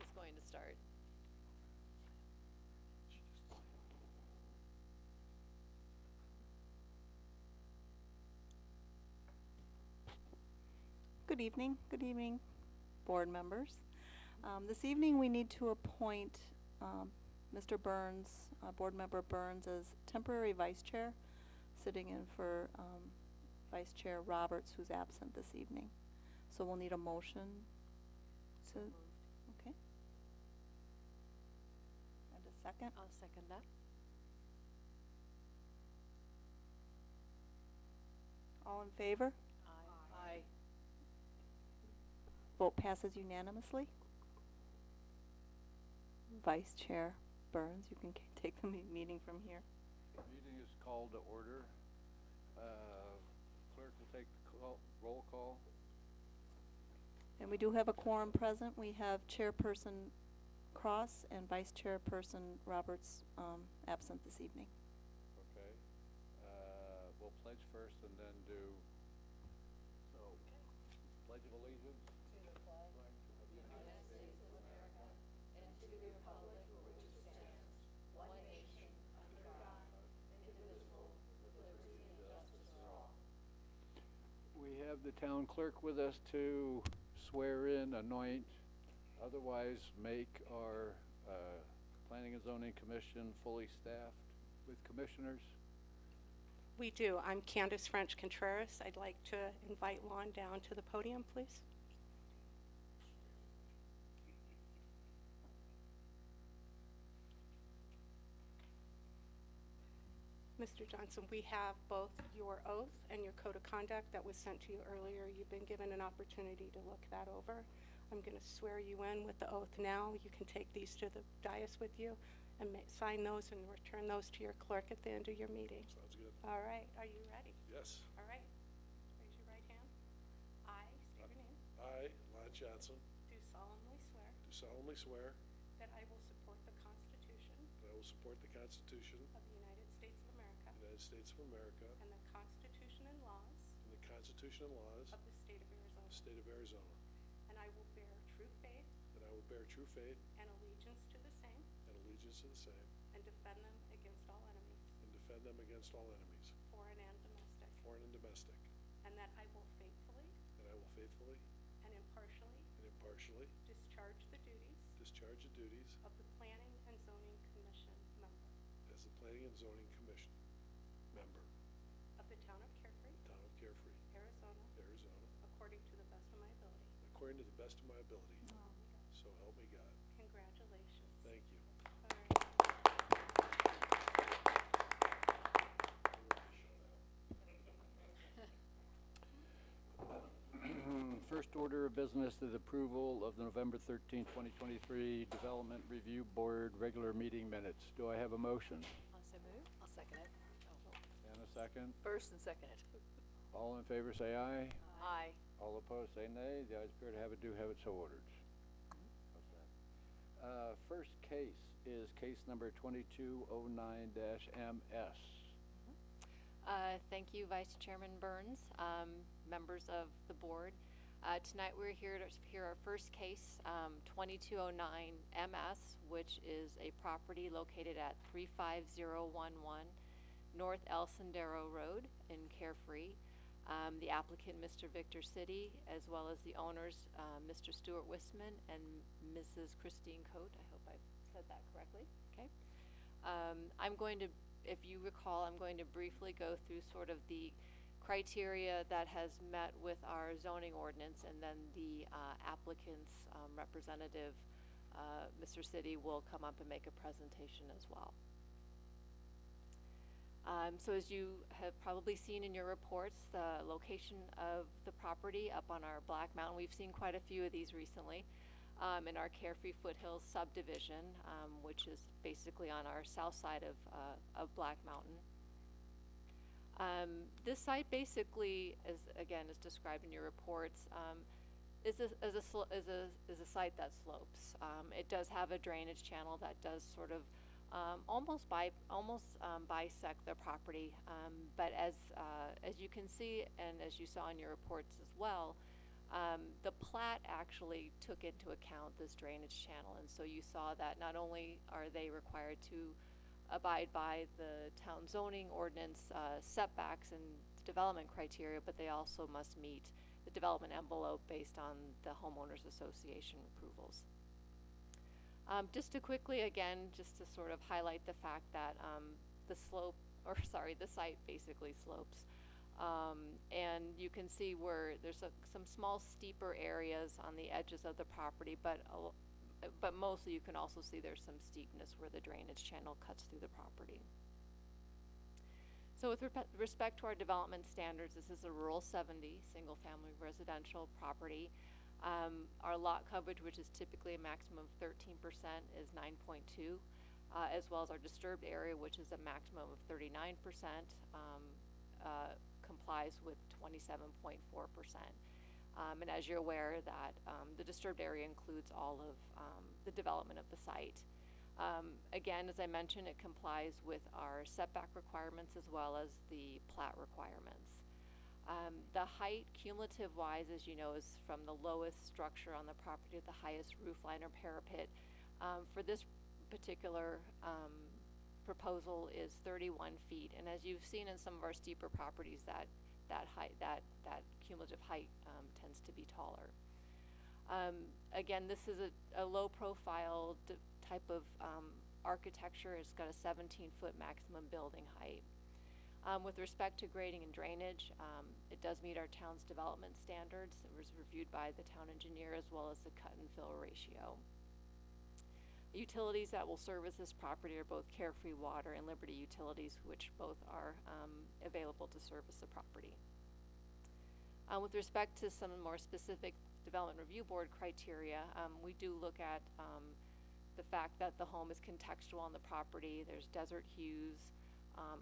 is going to start. Good evening, board members. This evening we need to appoint Mr. Burns, Board Member Burns, as temporary vice chair, sitting in for Vice Chair Roberts, who's absent this evening. So we'll need a motion to, okay. And a second? I'll second that. All in favor? Aye. Vote passes unanimously. Vice Chair Burns, you can take the meeting from here. Meeting is called to order. Clerk will take the roll call. And we do have a quorum present. We have Chairperson Cross and Vice Chairperson Roberts absent this evening. Okay. We'll pledge first and then do, so, Pledge of Allegiance. To the flag of the United States of America and to the republic for which it stands, one nation, under God, indivisible, with liberty and justice for all. We have the town clerk with us to swear in, anoint, otherwise make our Planning and Zoning Commission fully staffed with commissioners. We do. I'm Candace French Contreras. I'd like to invite Lon down to the podium, please. Mr. Johnson, we have both your oath and your code of conduct that was sent to you earlier. You've been given an opportunity to look that over. I'm going to swear you in with the oath now. You can take these to the dais with you and sign those and return those to your clerk at the end of your meeting. Sounds good. All right. Are you ready? Yes. All right. Raise your right hand. I state your name. I, Lon Johnson, Do solemnly swear do solemnly swear that I will support the Constitution that I will support the Constitution of the United States of America of the United States of America and the Constitution and laws and the Constitution and laws of the State of of Arizona. the State of Arizona, And I will bear true faith that I will bear true faith and allegiance to the same and allegiance to the same and defend them against all enemies, and defend them against all enemies, foreign and domestic. foreign and domestic, And that I will faithfully and I will faithfully and impartially and impartially discharge the duties discharge the duties of the Planning and Zoning Commission member as the Planning and Zoning Commission member of the Town of Carefree, of the Town of Carefree, Arizona, Arizona, according to the best of my ability. according to the best of my ability, so help me God. Congratulations. Thank you. All right. First order of business is approval of the November 13, 2023 Development Review Board regular meeting minutes. Do I have a motion? I'll so move. I'll second it. And a second? First and second it. All in favor say aye. Aye. All opposed say nay. The ayes appear to have it, do have it, so ordered. How's that? First case is case number 2209-MS. Thank you, Vice Chairman Burns, members of the board. Tonight we're here to hear our first case, 2209 MS, which is a property located at 35011 North El Sendero Road in Carefree. The applicant, Mr. Victor City, as well as the owners, Mr. Stuart Wisman and Mrs. Christine Coate. I hope I said that correctly. Okay. I'm going to, if you recall, I'm going to briefly go through sort of the criteria that has met with our zoning ordinance, and then the applicant's representative, Mr. City, will come up and make a presentation as well. So as you have probably seen in your reports, the location of the property up on our Black Mountain, we've seen quite a few of these recently, in our Carefree Foothills subdivision, which is basically on our south side of Black Mountain. This site basically, is described in your reports, is a site that slopes. It does have a drainage channel that does sort of bisect the property, but as you can see and as you saw in your reports as well, The plat actually took into account this drainage channel, and so you saw that not only are they required to abide by the town zoning ordinance setbacks and development criteria, but they also must meet the development envelope based on the homeowners association approvals. Just to quickly, again, just to sort of highlight the fact that the site basically slopes. And you can see where there's some small steeper areas on the edges of the property, but mostly you can also see there's some steepness where the drainage channel cuts through the property. So with respect to our development standards, this is a rural 70 single-family residential property. Our lot coverage, which is typically a maximum of 13%, is 9.2, as well as our disturbed area, which is a maximum of 39%, complies with 27.4%. And as you're aware that the disturbed area includes all of the development of the site. Again, as I mentioned, it complies with our setback requirements as well as the plat requirements. The height, cumulative-wise, as you know, is from the lowest structure on the property to the highest roof line or parapet. For this particular proposal is 31 feet, and as you've seen in some of our steeper properties, that cumulative height tends to be taller. Again, this is a low-profile type of architecture. It's got a 17-foot maximum building height. With respect to grading and drainage, it does meet our town's development standards. It was reviewed by the town engineer as well as the cut and fill ratio. Utilities that will service this property are both Carefree Water and Liberty Utilities, which both are available to service the property. With respect to some more specific Development Review Board criteria, we do look at the fact that the home is contextual on the property. There's desert hues.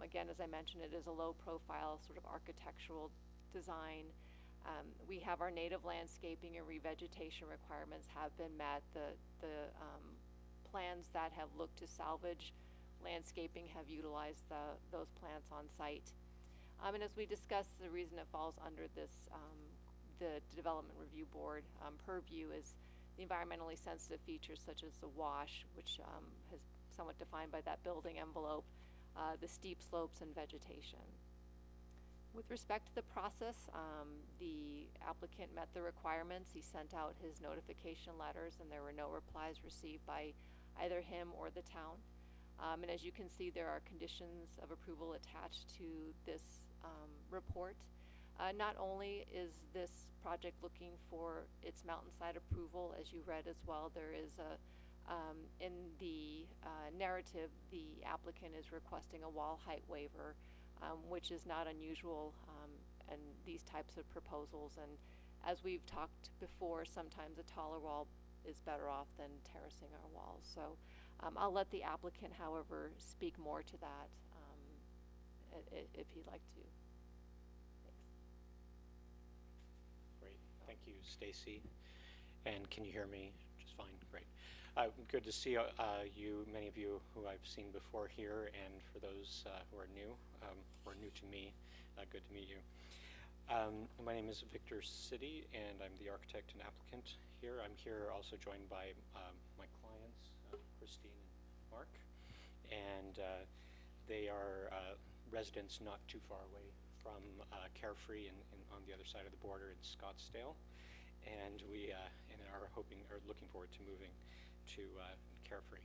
Again, as I mentioned, it is a low-profile sort of architectural design. We have our native landscaping and revegetation requirements have been met. The plans that have looked to salvage landscaping have utilized those plants on site. And as we discussed, the reason it falls under this, the Development Review Board purview is the environmentally sensitive features such as the wash, which is somewhat defined by that building envelope, the steep slopes and vegetation. With respect to the process, the applicant met the requirements. He sent out his notification letters and there were no replies received by either him or the town. And as you can see, there are conditions of approval attached to this report. Not only is this project looking for its mountainside approval, as you read as well, there is in the narrative, the applicant is requesting a wall height waiver, which is not unusual in these types of proposals. And as we've talked before, sometimes a taller wall is better off than terracing our walls. So I'll let the applicant, however, speak more to that if he'd like to. Thanks. Great, thank you, Stacy. And can you hear me just fine? Great. Good to see you, many of you who I've seen before here, and for those who are new or new to me, good to meet you. My name is Victor City, and I'm the architect and applicant here. I'm here also joined by my clients, Christine and Mark, and they are residents not too far away from Carefree and on the other side of the border in Scottsdale, and we are looking forward to moving to Carefree.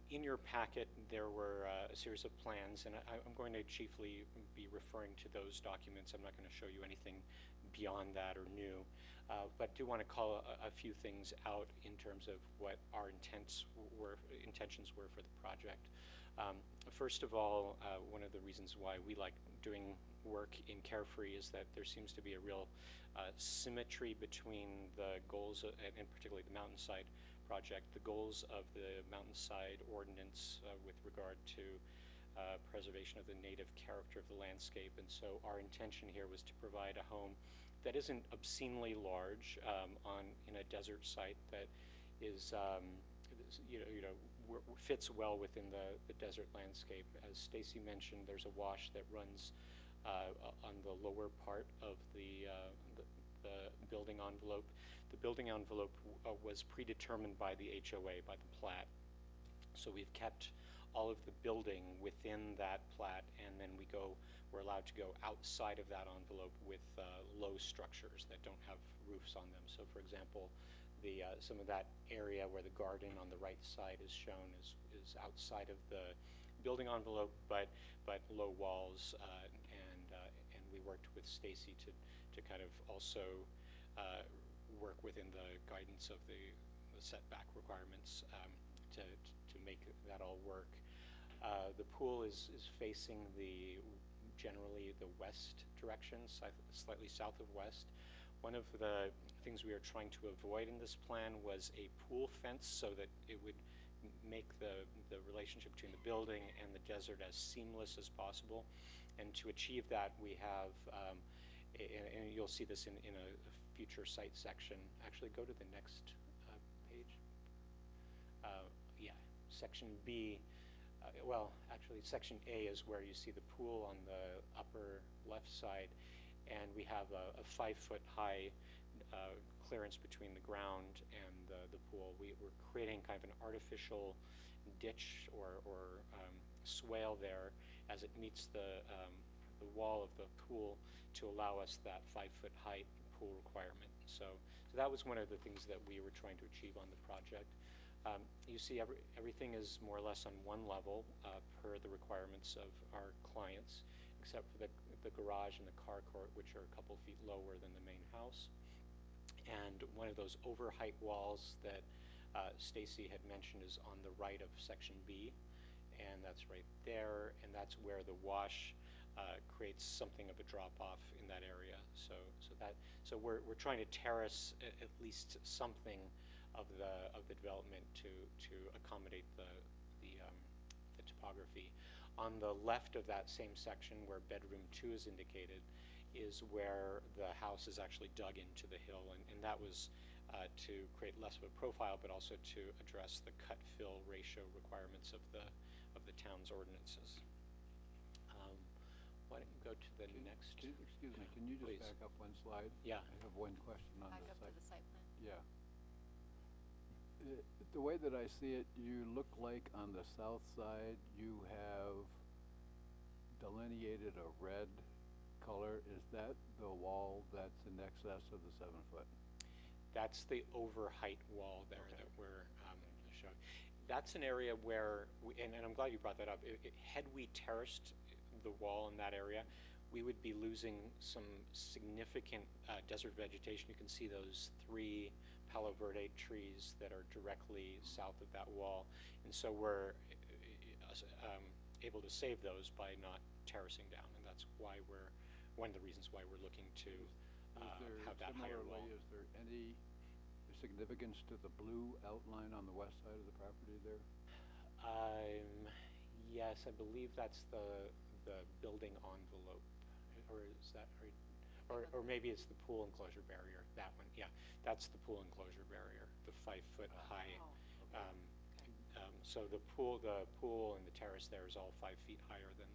In your packet there were a series of plans, and I'm going to chiefly be referring to those documents. I'm not going to show you anything beyond that or new, but do want to call a few things out in terms of what our intentions were for the project. First of all, one of the reasons why we like doing work in Carefree is that there seems to be a real symmetry between the goals, and particularly the Mountainside project, the goals of the Mountainside ordinance with regard to preservation of the native character of the landscape. And so our intention here was to provide a home that isn't obscenely large in a desert site, that is fits well within the desert landscape. As Stacy mentioned, there's a wash that runs on the lower part of the building envelope. The building envelope was predetermined by the HOA, by the plat. So we've kept all of the building within that plat, and then we're allowed to go outside of that envelope with low structures that don't have roofs on them. So for example, some of that area where the garden on the right side is shown is outside of the building envelope, but low walls, and we worked with Stacy to kind of also work within the guidance of the setback requirements to make that all work. The pool is facing generally the west direction, slightly south of west. One of the things we are trying to avoid in this plan was a pool fence, so that it would make the relationship between the building and the desert as seamless as possible. And to achieve that, we have, and you'll see this in a future site section. Actually, go to the next page. Yeah, section B. Well, actually, section A is where you see the pool on the upper left side, and we have a 5-foot high clearance between the ground and the pool. We're creating kind of an artificial ditch or swale there as it meets the wall of the pool to allow us that 5-foot height pool requirement. So that was one of the things that we were trying to achieve on the project. You see everything is more or less on one level per the requirements of our clients, except for the garage and the car court, which are a couple feet lower than the main house. And one of those overheight walls that Stacy had mentioned is on the right of section B, and that's right there, and that's where the wash creates something of a drop-off in that area. So we're trying to terrace at least something of the development to accommodate the topography. On the left of that same section, where bedroom 2 is indicated, is where the house is actually dug into the hill, and that was to create less of a profile, but also to address the cut-fill ratio requirements of the town's ordinances. Why don't you go to the next? Excuse me, can you just Please. back up one slide? Yeah. I have one question on Back the up site. to the site plan. Yeah. The way that I see it, you look like on the south side you have delineated a red color. Is that the wall that's in excess of the 7 foot? That's the overheight wall there that we're showing. That's an area where, and I'm glad you brought that up. Had we terraced the wall in that area, we would be losing some significant desert vegetation. You can see those 3 Palo Verde trees that are directly south of that wall. And so we're able to save those by not terracing down. And that's why one of the reasons why we're looking to have that higher wall. Is there any significance to the blue outline on the west side of the property there? Yes, I believe that's the building envelope, or is that right? Or maybe it's the pool enclosure barrier, that one, yeah. That's the pool enclosure barrier, the 5-foot high. So the pool and the terrace there is all 5 feet higher than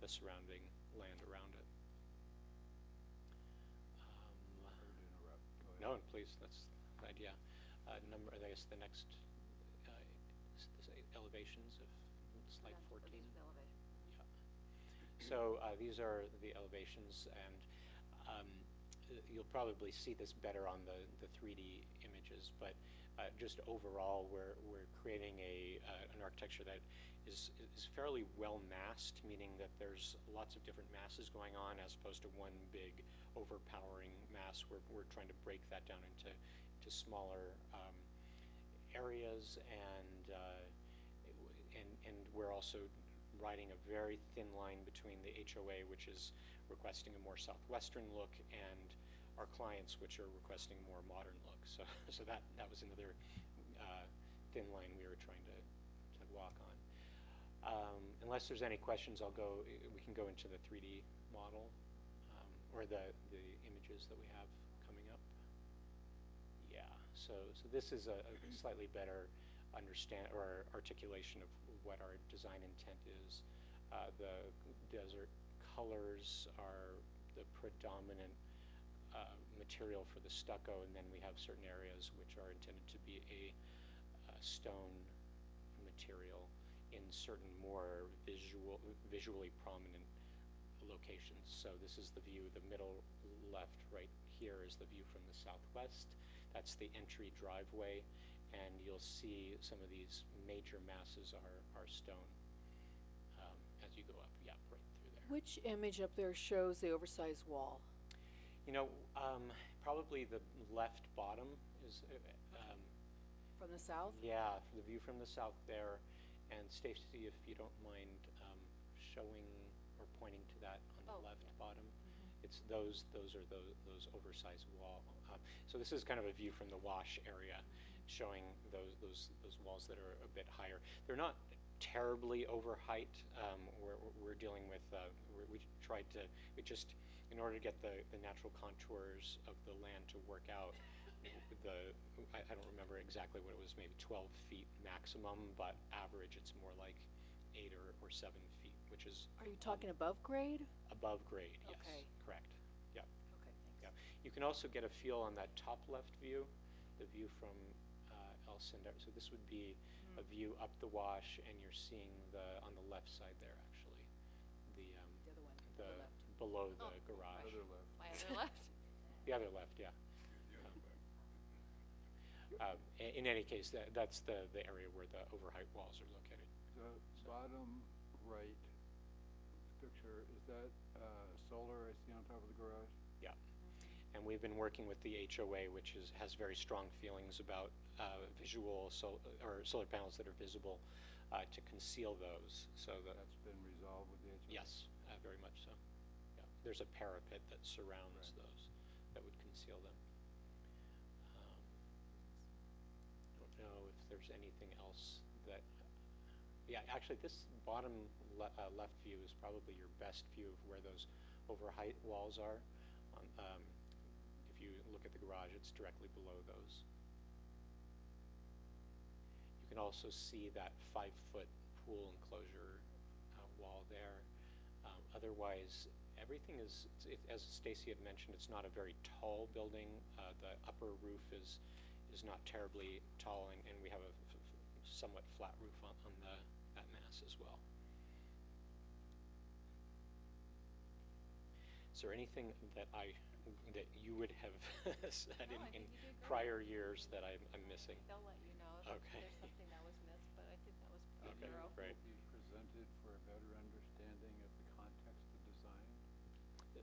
the surrounding land around it. Sorry to interrupt. Go ahead. No, please, that's the idea. I guess the next elevations of slide 14. These are the elevations. So these are the elevations, and you'll probably see this better on the 3D images, but just overall we're creating an architecture that is fairly well massed, meaning that there's lots of different masses going on as opposed to one big overpowering mass. We're trying to break that down into smaller areas, and we're also riding a very thin line between the HOA, which is requesting a more southwestern look, and our clients, which are requesting a more modern look. So that was another thin line we were trying to walk on. Unless there's any questions, we can go into the 3D model, or the images that we have coming up. Yeah, so this is a slightly better articulation of what our design intent is. The desert colors are the predominant material for the stucco, and then we have certain areas which are intended to be a stone material in certain more visually prominent locations. So this is the view, the middle left right here is the view from the southwest. That's the entry driveway, and you'll see some of these major masses are stone as you go up, yeah, right through there. Which image up there shows the oversized wall? You know, probably the left bottom is, From the south? yeah, the view from the south there. And Stacy, if you don't mind showing or pointing to that on the Oh, left yeah. bottom, it's those are those oversized wall. So this is kind of a view from the wash area, showing those walls that are a bit higher. They're not terribly over height. We're dealing with we just in order to get the natural contours of the land to work out. I don't remember exactly what it was, maybe 12 feet maximum, but average it's more like 8 or 7 feet, which is Are you talking above grade? above grade, yes, Okay. correct, yeah. Okay, thanks. Yeah. You can also get a feel on that top left view, the view from El Cinder. So this would be a view up the wash, and you're seeing on the left side there, actually, The other one, the the left. below the Oh, garage. Other left. My other left? The other left, yeah. In any case, that's the area where the overheight walls are located. The bottom right picture, is that solar I see on top of the garage? Yeah. And we've been working with the HOA, which has very strong feelings about solar panels that are visible to conceal those. So That's been resolved with the HOA? yes, very much so. Yeah. There's a parapet that surrounds those that would conceal them. Don't know if there's anything else that. Yeah, actually, this bottom left view is probably your best view of where those overheight walls are. If you look at the garage, it's directly below those. You can also see that 5-foot pool enclosure wall there. Otherwise, everything is, as Stacy had mentioned, it's not a very tall building. The upper roof is not terribly tall, and we have a somewhat flat roof on that mass as well. Is there anything that you would have said No, I in think you did great. prior years that I'm missing? They'll let you know if Okay. there's something that was missed, but I think that was pretty Okay, thorough. great. Be presented for a better understanding of the context of design.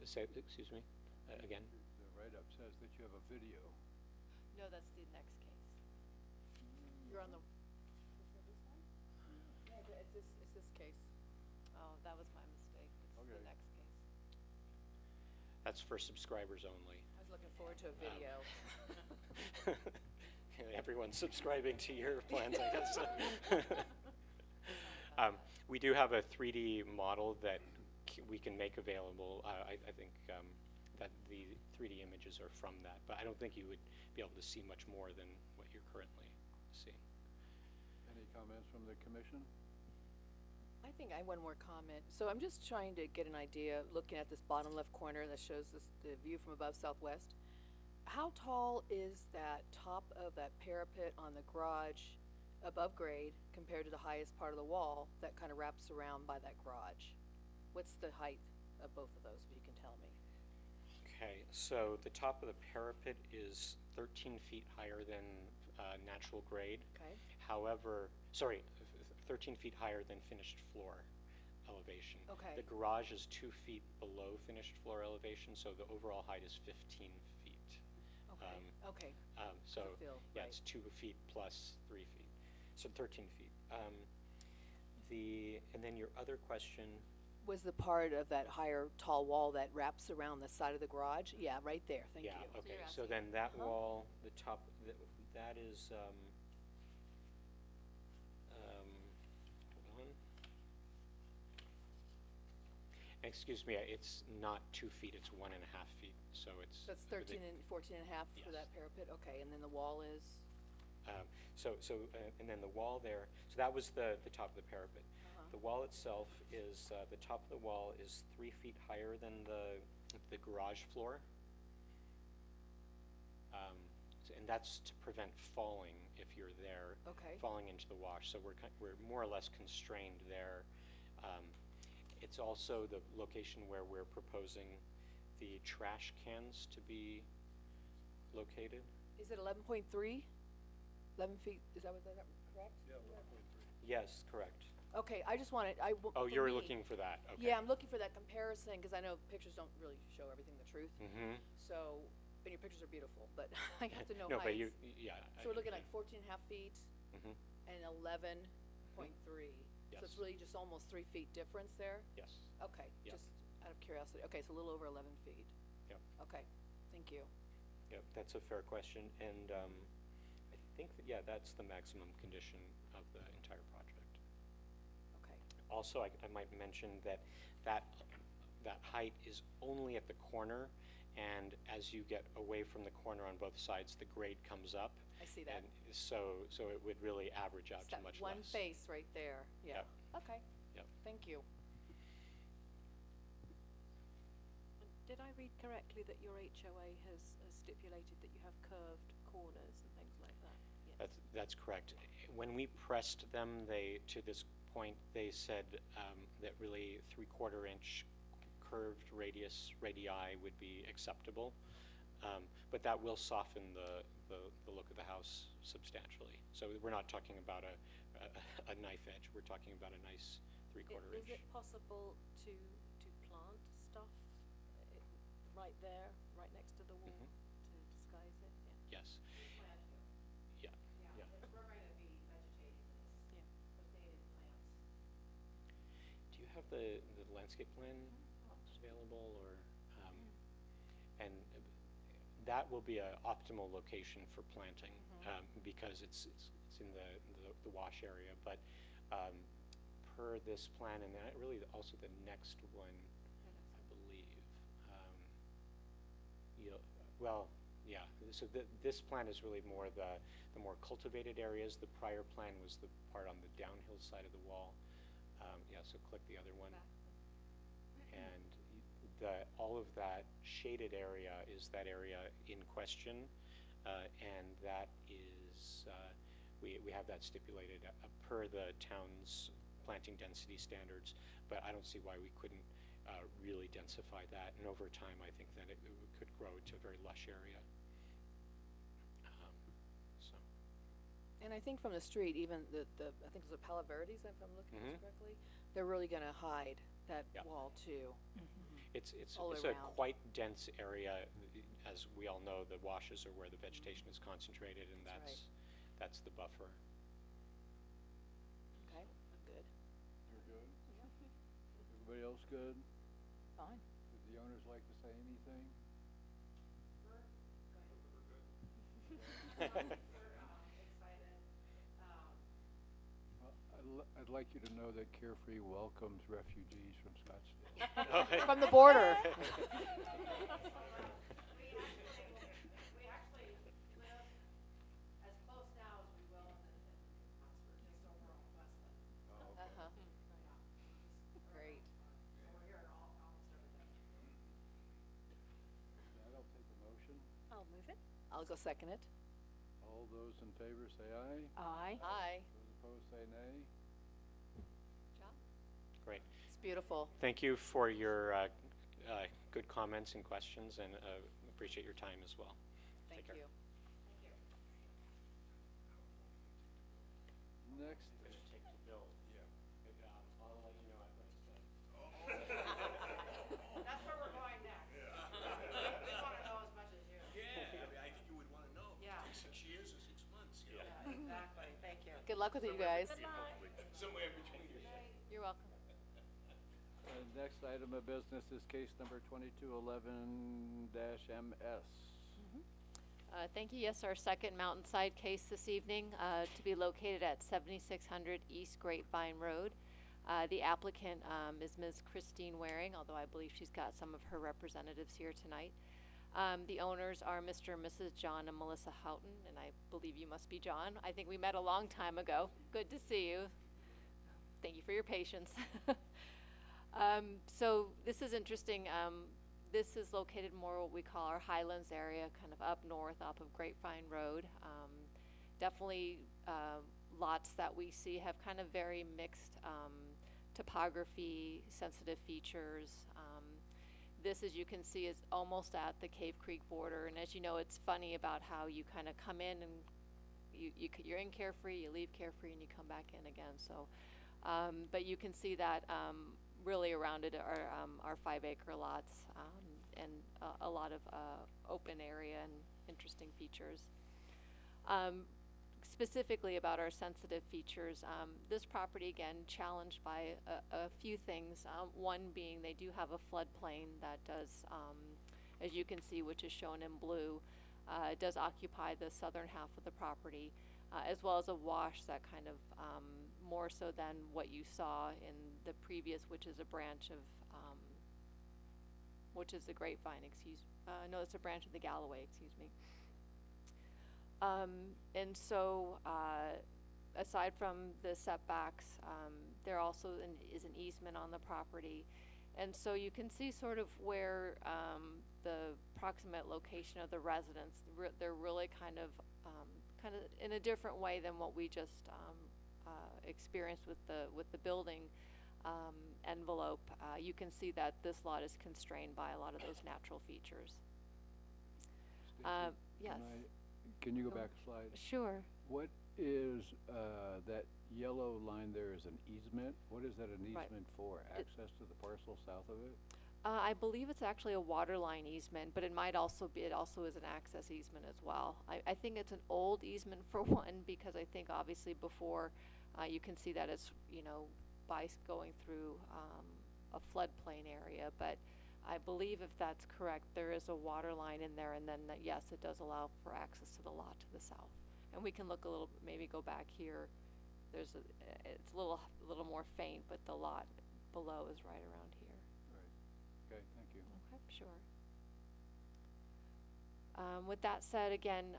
Excuse me, again? The write-up says that you have a video. No, that's the next case. You're on the. Is it this one? No, it's this case. Oh, that was my mistake. It's Okay. the next case. That's for subscribers only. I was looking forward to a video. Everyone's subscribing to your plans, I guess. We do have a 3D model that we can make available. I think that the 3D images are from that, but I don't think you would be able to see much more than what you're currently seeing. Any comments from the commission? I think I have one more comment. So I'm just trying to get an idea, looking at this bottom left corner that shows the view from above southwest. How tall is that top of that parapet on the garage above grade compared to the highest part of the wall that kind of wraps around by that garage? What's the height of both of those, if you can tell me? Okay, so the top of the parapet is 13 feet higher than natural grade. Okay. However, 13 feet higher than finished floor elevation. Okay. The garage is 2 feet below finished floor elevation, so the overall height is 15 feet. Okay. Okay. So, I feel yeah, right. it's 2 feet plus 3 feet, so 13 feet. And then your other question, Was the part of that higher tall wall that wraps around the side of the garage? Yeah, right there. Thank yeah, you. okay, you're so asking- then that Uh-huh. wall, the top, that is, hold on. Excuse me, it's not 2 feet, it's 1.5 feet, so it's. So it's 13 and 14 and a half for Yes. that parapet? Okay, and then the wall is? And then the wall there, so that was the top of the parapet. The wall itself is, the top of the wall is 3 feet higher than the garage floor. And that's to prevent falling if you're there. Okay. Falling into the wash, so we're more or less constrained there. It's also the location where we're proposing the trash cans to be located. Is it 11.3? 11 feet, is that correct? Yeah, 1.3. Yes, correct. Okay, I just wanted, Oh, for you're me- looking for that, okay. Yeah, I'm looking for that comparison, because I know pictures don't really show everything the truth. Mm-hmm. So, and your pictures are beautiful, but I have to know No, but heights. yeah. So we're looking like 14 and a half feet Mm-hmm, and 11.3. So it's Yes. really just almost 3 feet difference there? yes. Okay, Yep. just out of curiosity. Okay, so a little over 11 feet. Yep. Okay, thank you. Yep, that's a fair question, and I think that, yeah, that's the maximum condition of the entire project. Okay. Also, I might mention that height is only at the corner, and as you get away from the corner on both sides, the grade comes up. I see that. And so it would really average out It's to that much one less. face right there, yeah. Yep. Okay, Yep. thank you. Did I read correctly that your HOA has stipulated that you have curved corners and things like that? Yes. That's correct. When we pressed them, to this point, they said that really 3/4 inch curved radii would be acceptable. But that will soften the look of the house substantially. So we're not talking about a knife edge, we're talking about a nice 3/4 inch. Is it possible to plant stuff right there, right next to the wall, Mhm. to disguise it? Yeah. Yes. Yeah, yeah. We're going to be vegetating this Yeah. with native plants. Do you have the landscape plan available, or, and that will be an optimal location for planting, because it's in the wash area, but, per this plan, and then really also the next one, I believe, so this plan is really more the more cultivated areas. The prior plan was the part on the downhill side of the wall. Yeah, so click the other one. And all of that shaded area is that area in question, and that is, we have that stipulated per the town's planting density standards, but I don't see why we couldn't really densify that, and over time I think that it could grow to a very lush area. So, And I think from the street, even I think it's the Palo Verdes, if I'm looking at this Mhm. correctly, they're really gonna hide that Yeah. wall too. it's All a around. quite dense area. As we all know, the washes are where the vegetation is concentrated, and That's right. that's the buffer. Okay, I'm good. You're good? Everybody else good? Fine. Would the owners like to say anything? I'd like you to know that Carefree welcomes refugees from Scottsdale. From the border. We actually live as close now as we will in Oxford, just over on Westland. Oh, okay. Great. So we're here almost every day. I'll take a motion. I'll move it. I'll go second it. All those in favor say aye. Aye. Aye. Those opposed say nay. Great. It's beautiful. Thank you for your good comments and questions, and appreciate your time as well. Thank Take care. you. Next, Take the bill. Yeah. I'll let you know after it's done. That's where we're going next. We wanna know as much as you. Yeah, I think you would want to know. Yeah. It takes 6 years or 6 months, you know. Yeah, exactly, thank you. Good luck with it, you guys. Somewhere in between. You're welcome. next item of business is case number 2211-MS. Thank you. Yes, our second Mountainside case this evening, to be located at 7600 East Grapevine Road. The applicant is Ms. Christine Waring, although I believe she's got some of her representatives here tonight. The owners are Mr. and Mrs. John and Melissa Houghton, and I believe you must be John. I think we met a long time ago. Good to see you. Thank you for your patience. So this is interesting. This is located more what we call our Highlands area, kind of up north off of Grapevine Road. Definitely lots that we see have kind of very mixed topography, sensitive features. This, as you can see, is almost at the Cave Creek border. And as you know, it's funny about how you kind of come in and you're in Carefree, you leave Carefree, and you come back in again. So, but you can see that really around it are 5-acre lots and a lot of open area and interesting features. Specifically about our sensitive features, this property, again, challenged by a few things. One being they do have a floodplain that does, as you can see, which is shown in blue, it does occupy the southern half of the property, as well as a wash that kind of, more so than what you saw in the previous, which is a branch of, which is the Grapevine, no, it's a branch of the Galloway, excuse me. And so, aside from the setbacks, there also is an easement on the property. And so you can see sort of where the proximate location of the residents, they're really kind of in a different way than what we just experienced with the building envelope. You can see that this lot is constrained by a lot of those natural features. Yes. Can you go back a slide? Sure. What is that yellow line there is an easement? What is that an Right. easement for? Access to the parcel south of it? I believe it's actually a water line easement, but it also is an access easement as well. I think it's an old easement for one, because I think obviously before, you can see that it's, by going through a floodplain area, but I believe if that's correct, there is a water line in there, and then yes, it does allow for access to the lot to the south. And we can look a little, maybe go back here. It's a little more faint, but the lot below is right around here. Right. Okay, thank you. Okay, sure. With that said, again,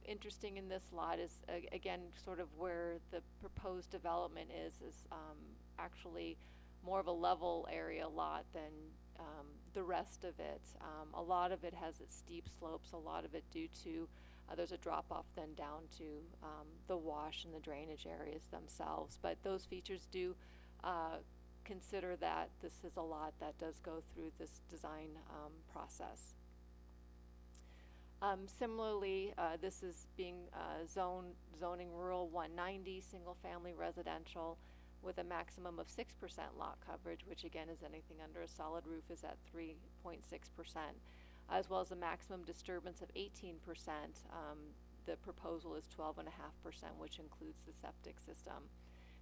interesting in this lot is, again, sort of where the proposed development is actually more of a level area lot than the rest of it. A lot of it has its steep slopes, a lot of it due to, there's a drop off then down to the wash and the drainage areas themselves. But those features do consider that this is a lot that does go through this design process. Similarly, this is being zoning rural 190, single family residential, with a maximum of 6% lot coverage, which again is anything under a solid roof is at 3.6%, as well as a maximum disturbance of 18%. The proposal is 12.5%, which includes the septic system.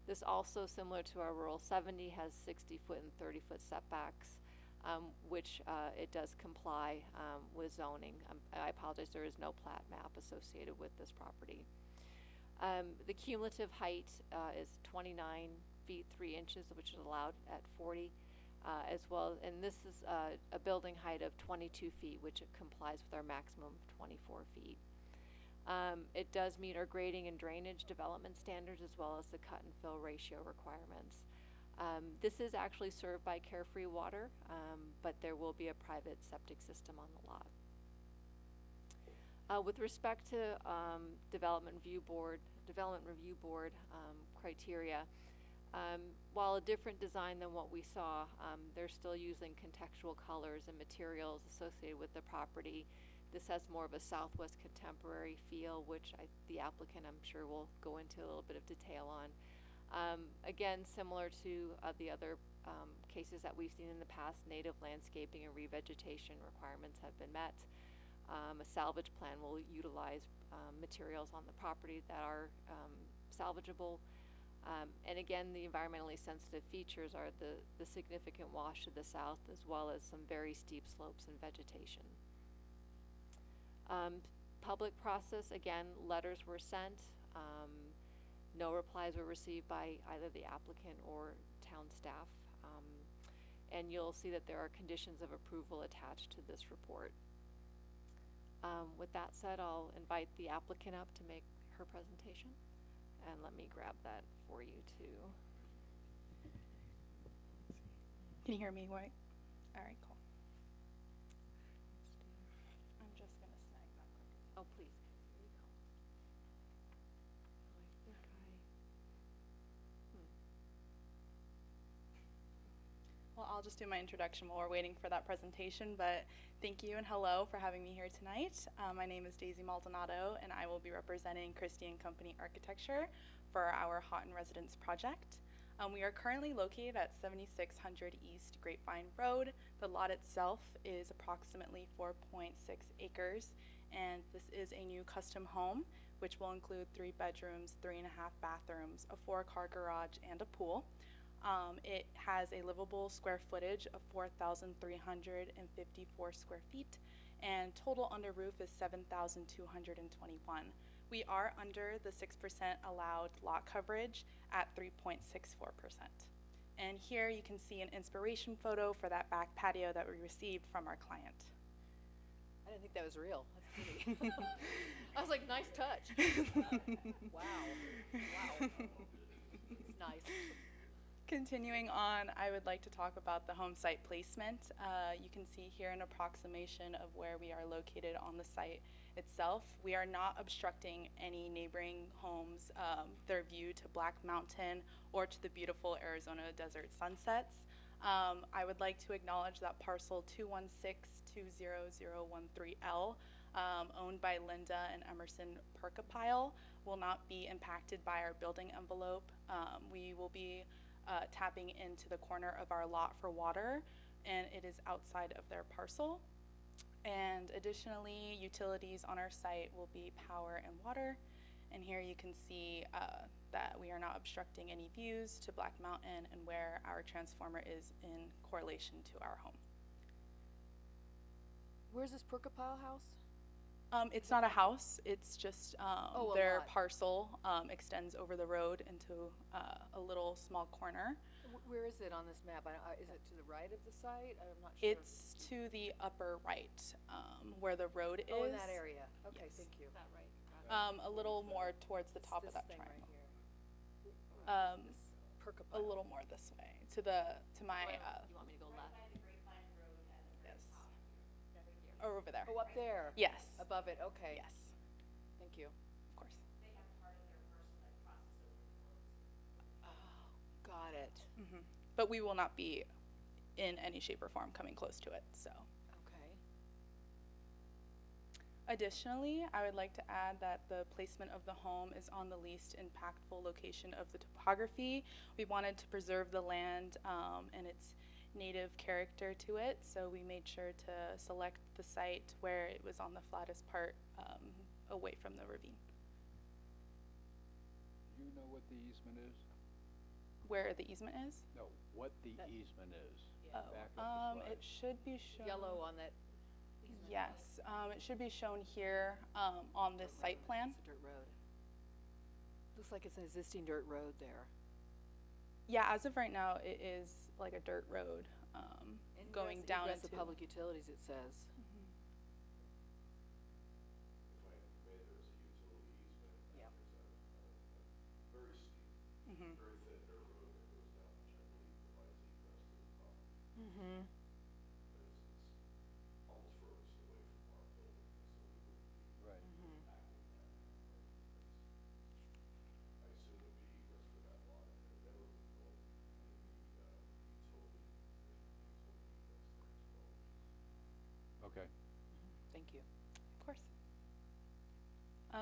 This also, similar to our rural 70, has 60-foot and 30-foot setbacks, which it does comply with zoning. I apologize, there is no plat map associated with this property. The cumulative height is 29 feet 3 inches, which is allowed at 40, as well, and this is a building height of 22 feet, which it complies with our maximum of 24 feet. It does meet our grading and drainage development standards, as well as the cut and fill ratio requirements. This is actually served by Carefree Water, but there will be a private septic system on the lot. With respect to development review board criteria, while a different design than what we saw, they're still using contextual colors and materials associated with the property. This has more of a Southwest contemporary feel, which the applicant, I'm sure, will go into a little bit of detail on. Again, similar to the other cases that we've seen in the past, native landscaping and revegetation requirements have been met. A salvage plan will utilize materials on the property that are salvageable. And again, the environmentally sensitive features are the significant wash to the south, as well as some very steep slopes and vegetation. Public process, again, letters were sent. No replies were received by either the applicant or town staff. And you'll see that there are conditions of approval attached to this report. With that said, I'll invite the applicant up to make her presentation. And let me grab that for you too. Can you hear me, White? All right, cool. I'm just gonna snag that quick. Oh, please. Here you go. Oh, I think Well, I'll just do my introduction while we're waiting for that presentation, but thank you and hello for having me here tonight. My name is Daisy Maldonado, and I will be representing Christie and Company Architecture for our Houghton Residence project. We are currently located at 7600 East Grapevine Road. The lot itself is approximately 4.6 acres, and this is a new custom home, which will include 3 bedrooms, 3.5 bathrooms, a 4-car garage, and a pool. It has a livable square footage of 4,354 square feet, and total under roof is 7,221. We are under the 6% allowed lot coverage at 3.64%. And here you can see an inspiration photo for that back patio that we received from our client. I didn't think that was real. That's pretty. I was like, nice touch. Wow. Wow. It's nice. Continuing on, I would like to talk about the home site placement. You can see here an approximation of where we are located on the site itself. We are not obstructing any neighboring homes, their view to Black Mountain or to the beautiful Arizona desert sunsets. I would like to acknowledge that parcel 216-20013L, owned by Linda and Emerson Percapile, will not be impacted by our building envelope. We will be tapping into the corner of our lot for water, and it is outside of their parcel. And additionally, utilities on our site will be power and water. And here you can see that we are not obstructing any views to Black Mountain and where our transformer is in correlation to our home. Where's this Percapile house? It's not a house, it's just a their lot. parcel extends over the road into a little small corner. Where is it on this map? Is it to the right of the site? I'm not sure. It's to the upper right, where the road is. Oh, in that area. Okay, Yes. thank you. is that right? A little more towards the It's top of this that thing triangle. right here. This Percapile. A little more this way, to my, You want me to go left? yes, or over there. Oh, up there. Yes, Above it. Okay. yes, Thank you. of course. Oh, got it. But we will not be in any shape or form coming close to it, so. Okay. Additionally, I would like to add that the placement of the home is on the least impactful location of the topography. We wanted to preserve the land and its native character to it, so we made sure to select the site where it was on the flattest part away from the ravine. You know what the easement is? Where the easement is? No, what the That- easement is. Yeah. Back up the slide. It should be shown. Yellow on that easement. Yes, it should be shown here on this site plan. It's a dirt road. Looks like it's an existing dirt road there. Yeah, as of right now, it is like a dirt road going down Ingress into of public utilities, it says. Yeah. Very steep, Mhm. very thin dirt road that goes down, which I believe provides egress to the property. Mm-hmm. But it's almost furthest away from our building, so we wouldn't be Right. impacting that. I assume would be egress for that lot if it ever was built, and the utility egress there as well, which is Okay. Thank you. Of course.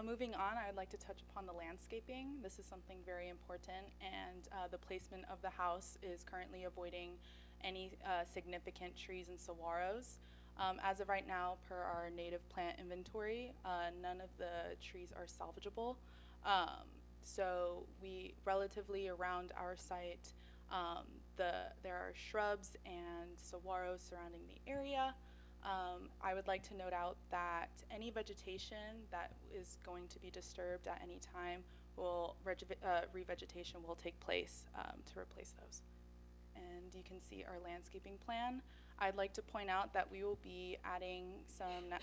Moving on, I'd like to touch upon the landscaping. This is something very important, and the placement of the house is currently avoiding any significant trees and saguaros. As of right now, per our native plant inventory, none of the trees are salvageable. So we, relatively around our site, there are shrubs and saguaros surrounding the area. I would like to note out that any vegetation that is going to be disturbed at any time revegetation will take place to replace those. And you can see our landscaping plan. I'd like to point out that we will be adding some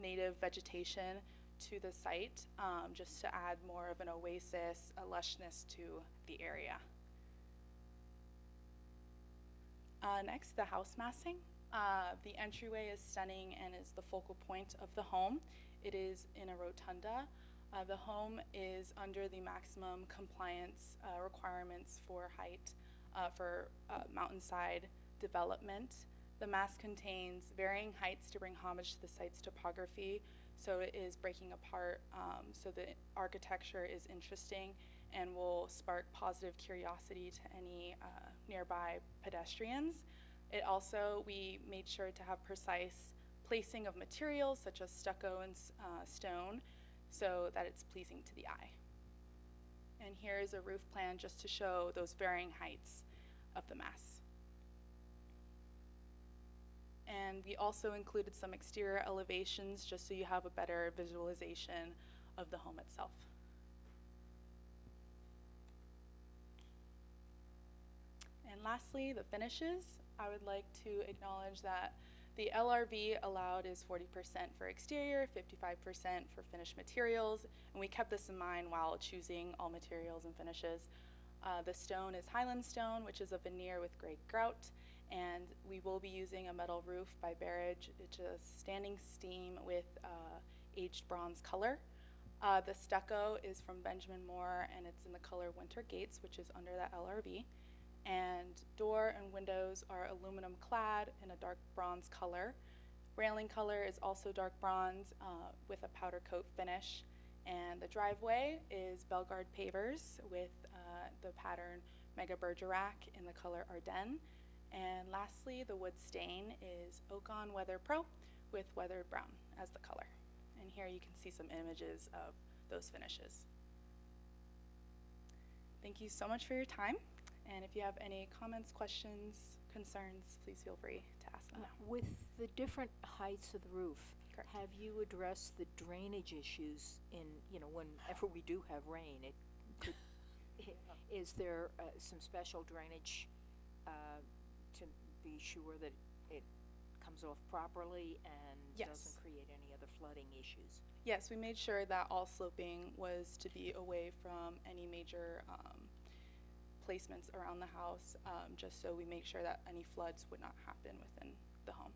native vegetation to the site just to add more of an oasis, a lushness to the area. Next, the house massing. The entryway is stunning and is the focal point of the home. It is in a rotunda. The home is under the maximum compliance requirements for height for mountainside development. The mass contains varying heights to bring homage to the site's topography, so it is breaking apart, so the architecture is interesting and will spark positive curiosity to any nearby pedestrians. It also, we made sure to have precise placing of materials such as stucco and stone so that it's pleasing to the eye. And here is a roof plan just to show those varying heights of the mass. And we also included some exterior elevations just so you have a better visualization of the home itself. And lastly, the finishes. I would like to acknowledge that the LRV allowed is 40% for exterior, 55% for finished materials, and we kept this in mind while choosing all materials and finishes. The stone is Highland stone, which is a veneer with gray grout, and we will be using a metal roof by Barrage. It's a standing steam with aged bronze color. The stucco is from Benjamin Moore, and it's in the color Winter Gates, which is under that LRV. And door and windows are aluminum clad in a dark bronze color. Railing color is also dark bronze with a powder coat finish. And the driveway is Belgard pavers with the pattern Mega Bergerac in the color Ardennes. And lastly, the wood stain is Oak-On Weather Pro with weathered brown as the color. And here you can see some images of those finishes. Thank you so much for your time. And if you have any comments, questions, concerns, please feel free to ask them now. With the different heights of the roof, Correct. have you addressed the drainage issues in, whenever we do have rain? It could, is there some special drainage to be sure that it comes off properly and Yes. doesn't create any other flooding issues? Yes, we made sure that all sloping was to be away from any major placements around the house, just so we make sure that any floods would not happen within the home.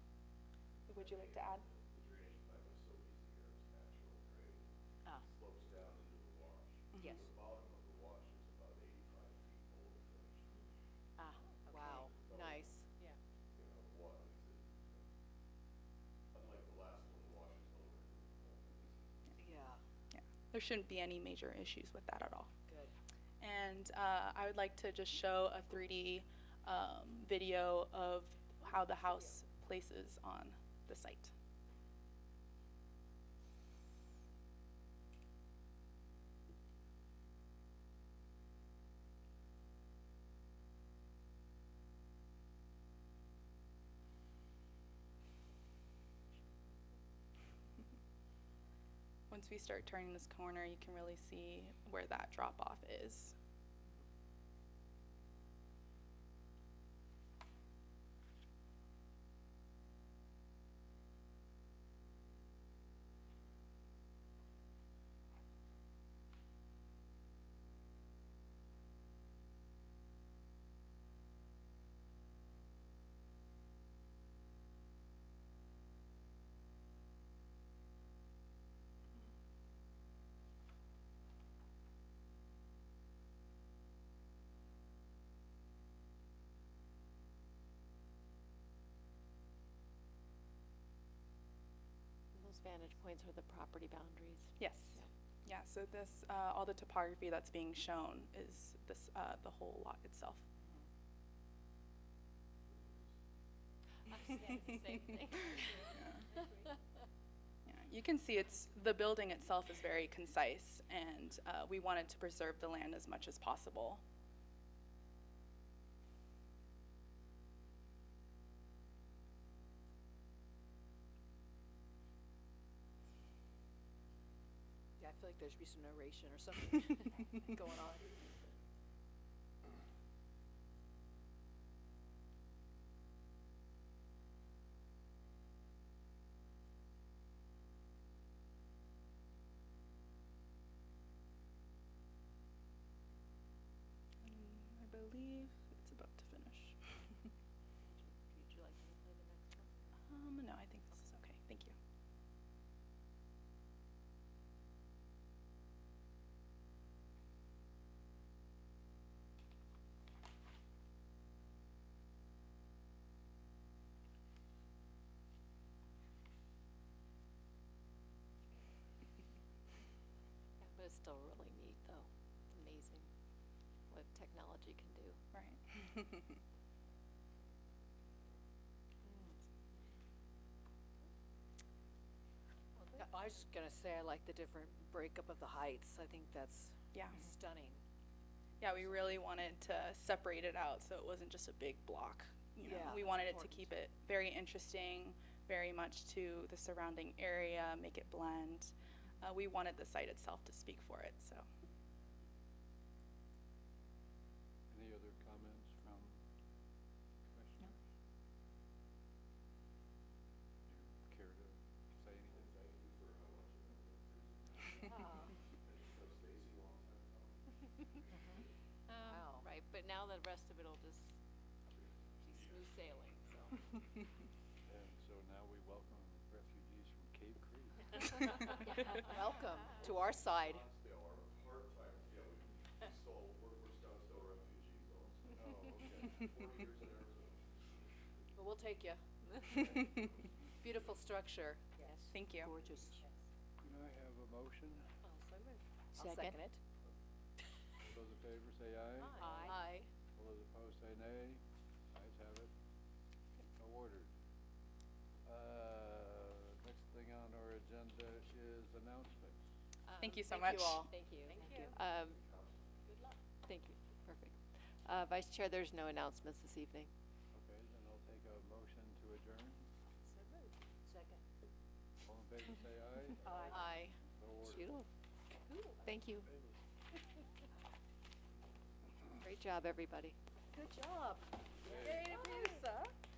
Would you like to add? The drainage pipe is so easy here, it's natural grade. Ah. Slopes down into the wash. Yes. The bottom of the wash is about 85 feet below the finish. Ah, Wow, nice. Yeah. You know, the water is, unlike the last one, the wash is lower into the home. yeah, Yeah, there shouldn't be any major issues with that at all. good. And I would like to just show a 3D video of how the house places on the site. Once we start turning this corner, you can really see where that drop off is. Those vantage points are the property boundaries. Yes. Yeah, so this, all the topography that's being shown is this, the whole lot itself. I'm saying the same thing. Yeah, you can see the building itself is very concise, and we wanted to preserve the land as much as possible. Yeah, I feel like there should be some narration or something going on. I believe it's about to finish. is still really neat, though. It's amazing what technology can do. Right. Yeah, I was just gonna say, I like the different breakup of the heights. I think that's Yeah. stunning. Yeah, we really wanted to separate it out so it wasn't just a big block. You know, Yeah, we that's wanted it important. to keep it very interesting, very much to the surrounding area, make it blend. We wanted the site itself to speak for it, so. Any other comments from commissioners? You care to say anything? Thank you for how much you know about this. Yeah. And you know Stacy a long time coming. Wow. Right, but now the rest of it'll just be smooth sailing, so. And so now we welcome refugees from Cave Creek. Welcome to our side. Scottsdale, our part-time, yeah, we're Scottsdale refugees also. Oh, okay. 40 years in Arizona. Well, we'll take you. Beautiful structure. Yes. Thank you. Gorgeous. Can I have a motion? I'll Second. second it. All those in favor say aye. Aye. All those opposed say nay. Ayes have it. So ordered. Next thing on our agenda is announcements. Thank you so Thank much. you all. Thank you. Thank you. Good luck. Thank you, perfect. Vice Chair, there's no announcements this evening. Okay, then I'll take a motion to adjourn. Second. All in favor say aye. Aye. So ordered. Cool. Thank you. Great job, everybody. Good job. Yay, Teresa.